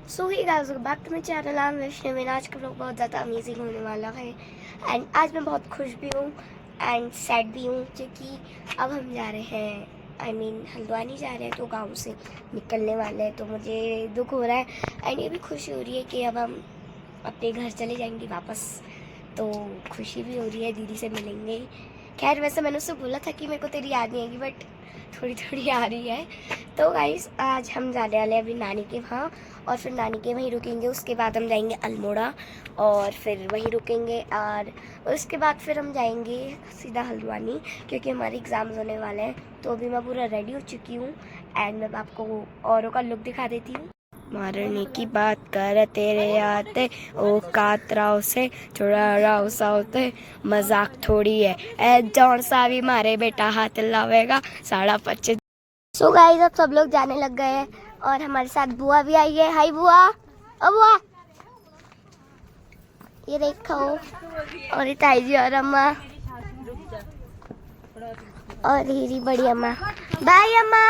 So hi guys back to my channel. I am Vaishnavi. आज का vlog बहुत ज़्यादा अमेजिंग होने वाला है एंड आज मैं बहुत खुश भी हूँ एंड सैड भी हूँ क्योंकि अब हम जा रहे हैं हल्द्वानी जा रहे हैं, तो गांव से निकलने वाले हैं। तो मुझे दुख हो रहा है एंड ये भी खुशी हो रही है कि अब हम अपने घर चले जाएंगे वापस। तो खुशी भी हो रही है, दीदी से मिलेंगे। खैर वैसे मैंने उससे बोला था कि मेरे को तेरी याद नहीं आएगी, बट थोड़ी थोड़ी आ रही है। तो गाइस आज हम जाने वाले हैं अभी नानी के वहाँ, और फिर नानी के वहीं रुकेंगे। उसके बाद हम जाएंगे अल्मोड़ा और फिर वहीं रुकेंगे, और उसके बाद फिर हम जाएंगे सीधा हल्द्वानी क्योंकि हमारे एग्ज़ाम्स होने वाले हैं। तो अभी मैं पूरा रेडी हो चुकी हूँ एंड मैं आपको औरों का लुक दिखा देती हूँ। मारने की बात कर तेरे आते ओ कातराव से छोड़ा राव साउते मजाक थोड़ी है ए जौन सा भी मारे बेटा हाथ लावेगा 25.5। सो गाइस अब सब लोग जाने लग गए हैं और हमारे साथ बुआ भी आई है। हाय बुआ। ओ बुआ, ये देखो। और ये ताई जी और अम्मा और हीरी बड़ी अम्मा। बाय अम्मा,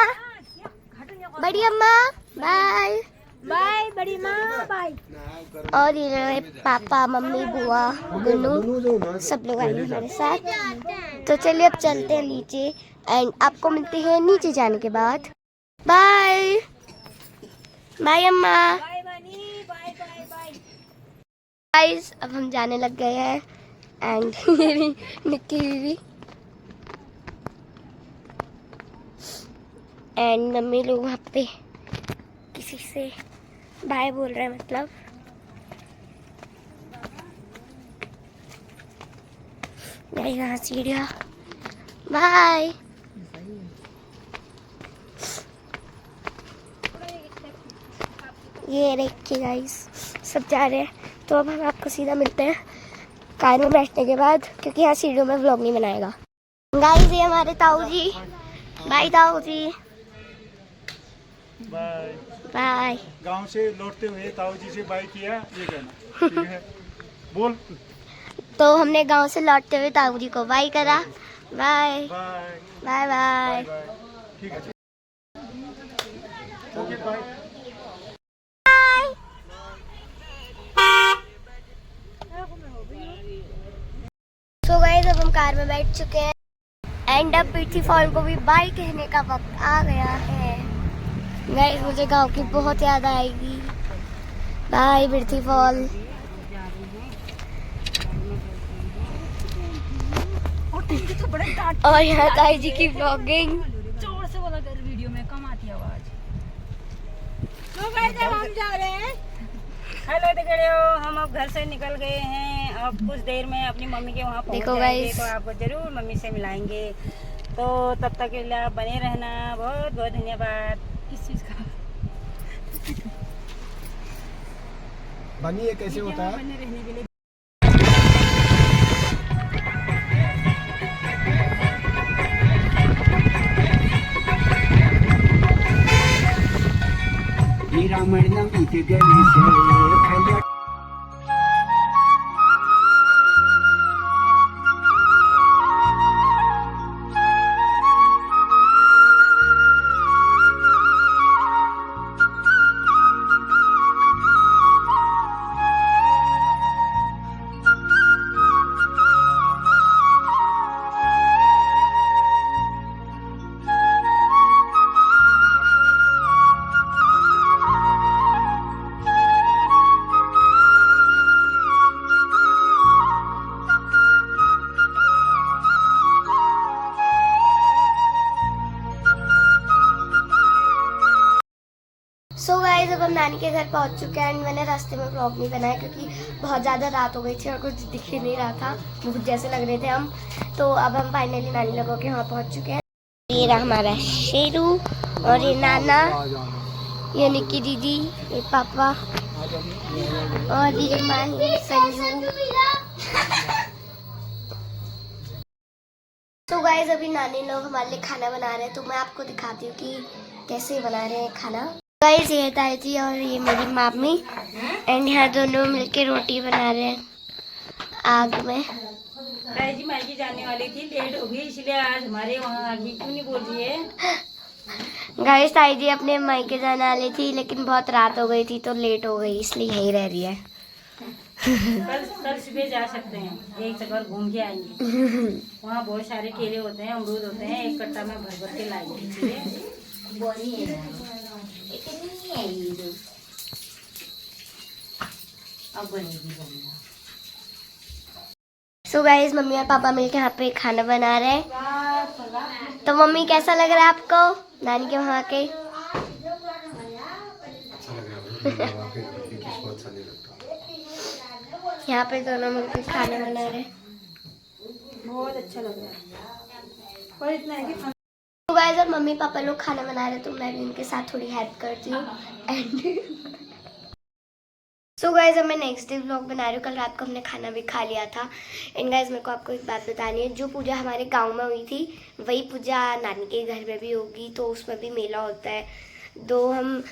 बड़ी अम्मा बाय। बाय बड़ी माँ बाय। और ये पापा मम्मी बुआ गुन्नू सब लोग आए हैं हमारे साथ। तो चलिए अब चलते हैं नीचे एंड आपको मिलते हैं नीचे जाने के बाद। बाय बाय अम्मा। बाय बनी बाय बाय बाय। गाइस अब हम जाने लग गए हैं एंड मेरी निक्की दीदी एंड मम्मी लोग वहाँ पे किसी से बाय बोल रहे हैं, मतलब यहाँ सीढ़िया। बाय। ये देखिए गाइस सब जा रहे हैं। तो अब हम आपको सीधा मिलते हैं कार में बैठने के बाद, क्योंकि यहाँ सीढ़ियों में व्लॉग नहीं बनाएगा। गाइस ये हमारे ताऊ जी। बाय ताऊ जी। Bye bye. गांव से लौटते हुए ताऊ जी से बाय किया, ये कहना ठीक है। बोल। तो हमने गांव से लौटते हुए ताऊ जी को बाय करा। Bye bye bye bye. ठीक है, ओके बाय। सो गाइस अब हम कार में बैठ चुके हैं एंड अब पीठी फॉल को भी बाय कहने का वक्त आ गया है। गाइस मुझे गांव की बहुत याद आएगी। बाय पीठी फॉल। और यहाँ ताई जी की ब्लॉगिंग। जोर से बोला कर, वीडियो में कम आती आवाज। तो गाइस अब हम जा रहे हैं। हेलो देखो, हम अब घर से निकल गए हैं। अब कुछ देर में अपनी मम्मी के वहाँ पहुँच देखो जाएंगे, गाइस। तो आपको जरूर मम्मी से मिलाएंगे। तो तब तक के लिए आप बने रहना। बहुत बहुत धन्यवाद। किस चीज का बनिए कैसे होता है? बने रहने के लिए। रामणम इति गणेश सो गाइस अब हम नानी के घर पहुंच चुके हैं एंड मैंने रास्ते में व्लॉग नहीं बनाया क्योंकि बहुत ज़्यादा रात हो गई थी और कुछ दिख ही नहीं रहा था, भूत जैसे लग रहे थे हम। तो अब हम फाइनली नानी लोगों के वहाँ पहुंच चुके हैं। ये रहा हमारा शेरू और ये नाना, ये निक्की दीदी, ये पापा और ये माही संजू। तो गाइस अभी नानी लोग हमारे लिए खाना बना रहे हैं, तो मैं आपको दिखाती हूँ कि कैसे बना रहे हैं खाना। गाइस ये ताई जी और ये मेरी मामी एंड यहाँ दोनों मिलके रोटी बना रहे हैं आग में। ताई जी मायके जाने वाली थी, लेट हो गई, इसलिए आज हमारे वहाँ आगे क्यों नहीं बोल रही है। गाइस ताई जी अपने मायके जाने वाली थी, लेकिन बहुत रात हो गई थी तो लेट हो गई, इसलिए यहीं रह रही है। कल सुबह जा सकते हैं, एक जगह घूम के आएंगे। वहाँ बहुत सारे केले होते हैं, अमरूद होते हैं, एक कट्टा में भर भर के लाएंगे। सो गाइस मम्मी और पापा मिलके यहाँ पे खाना बना रहे हैं। तो मम्मी कैसा लग रहा है आपको नानी के वहाँ के? यहाँ पे दोनों मिलकर खाना बना रहे हैं। बहुत अच्छा लग रहा है। और इतना है कि तो गाइस और मम्मी पापा लोग खाना बना रहे तो मैं भी उनके साथ थोड़ी हेल्प करती हूँ। एंड सो गाइस अब मैं नेक्स्ट डे व्लॉग बना रही हूँ। कल रात को हमने खाना भी खा लिया था। एंड गाइस मेरे को आपको एक बात बतानी है, जो पूजा हमारे गांव में हुई थी वही पूजा नानी के घर में भी होगी, तो उसमें भी मेला होता है। हम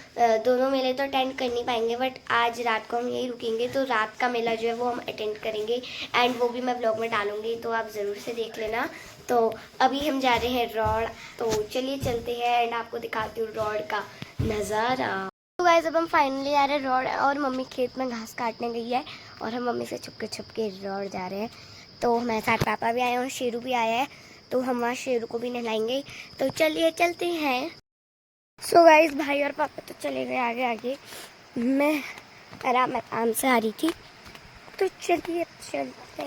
दोनों मेले तो अटेंड कर नहीं पाएंगे, बट आज रात को हम यहीं रुकेंगे, तो रात का मेला जो है वो हम अटेंड करेंगे एंड वो भी मैं व्लॉग में डालूंगी, तो आप ज़रूर से देख लेना। तो अभी हम जा रहे हैं रॉड, तो चलिए चलते हैं एंड आपको दिखाती हूँ रॉड का नज़ारा। तो गाइस अब हम फाइनली आ रहे हैं रॉड, और मम्मी खेत में घास काटने गई है और हम मम्मी से छुप के रॉड जा रहे हैं। तो हमारे साथ पापा भी आए हैं और शेरू भी आया है, तो हम वहाँ शेरू को भी नहलाएंगे। तो चलिए चलते हैं। सो गाइस भाई और पापा तो चले गए आगे आगे, मैं आराम से आ रही थी, तो चलिए चलते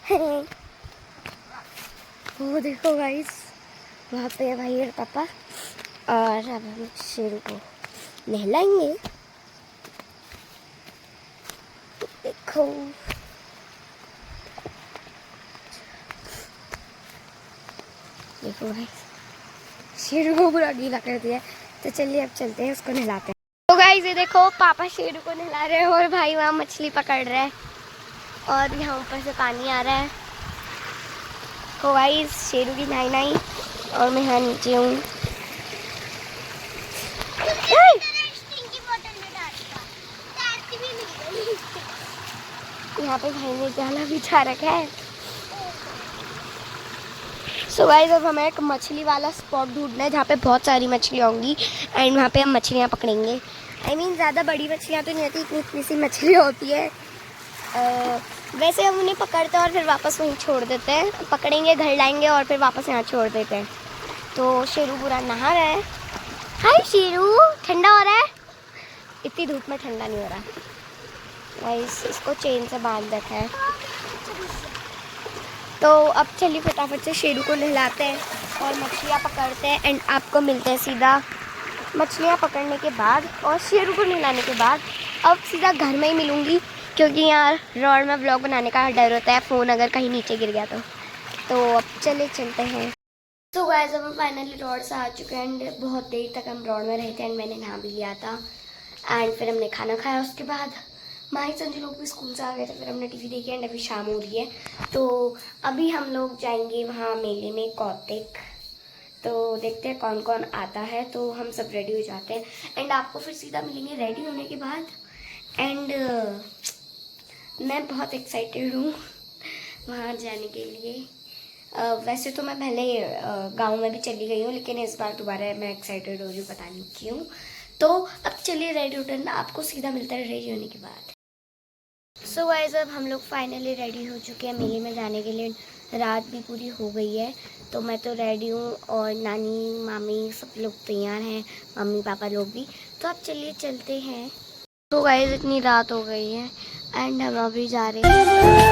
हैं। वो देखो गाइस वहाँ पे भाई और पापा, और अब हम शेरू को नहलाएंगे। देखो देखो गाइस शेरू को पूरा गीला कर दिया, तो चलिए अब चलते हैं उसको नहलाते हैं। तो गाइस ये देखो पापा शेरू को नहला रहे हैं और भाई वहाँ मछली पकड़ रहे हैं, और यहाँ ऊपर से पानी आ रहा है। तो गाइस शेरू की नहाई और मैं यहाँ नीचे हूँ। यहाँ पे भाई ने जाला बिछा रखा है। सो गाइस अब हमें एक मछली वाला स्पॉट ढूंढना है जहाँ पे बहुत सारी मछलियाँ होंगी एंड वहाँ पे हम मछलियाँ पकड़ेंगे। I mean ज़्यादा बड़ी मछलियाँ तो नहीं होती, इतनी सी मछली होती है। वैसे हम उन्हें पकड़ते हैं और फिर वापस वहीं छोड़ देते हैं, पकड़ेंगे घर लाएंगे और फिर वापस यहाँ छोड़ देते हैं। तो शेरू पूरा नहा रहा है। हाय शेरू, ठंडा हो रहा है? इतनी धूप में ठंडा नहीं हो रहा। गाइस इसको चेन से बांध रखा है। तो अब चलिए फटाफट से शेरू को नहलाते हैं और मछलियाँ पकड़ते हैं एंड आपको मिलते हैं सीधा मछलियाँ पकड़ने के बाद और शेरू को नहलाने के बाद। अब सीधा घर में ही मिलूँगी, क्योंकि यहाँ रॉड में व्लॉग बनाने का डर होता है, फ़ोन अगर कहीं नीचे गिर गया तो अब चले चलते हैं। तो गाइस अब हम फाइनली रॉड से आ चुके हैं एंड बहुत देर तक हम रॉड में रहे थे एंड मैंने नहा भी लिया था एंड फिर हमने खाना खाया। उसके बाद माही संजू लोग भी स्कूल से आ गए थे, फिर हमने टीवी देखी एंड अभी शाम हो रही है। तो अभी हम लोग जाएंगे वहाँ मेले में कौतिक, तो देखते हैं कौन कौन आता है। तो हम सब रेडी हो जाते हैं एंड आपको फिर सीधा मिलेंगे रेडी होने के बाद। एंड मैं बहुत एक्साइटेड हूँ वहाँ जाने के लिए। वैसे तो मैं पहले गांव में भी चली गई हूँ, लेकिन इस बार दोबारा मैं एक्साइटेड हो रही हूँ, पता नहीं क्यों। तो अब चलिए रेडी होना, आपको सीधा मिलता है रेडी होने के बाद। सो गाइस अब हम लोग फाइनली रेडी हो चुके हैं मेले में जाने के लिए। रात भी पूरी हो गई है, तो मैं तो रेडी हूँ और नानी मामी सब लोग तैयार हैं, मम्मी पापा लोग भी। तो अब चलिए चलते हैं। तो गाइस इतनी रात हो गई है एंड हम अभी जा रहे हैं।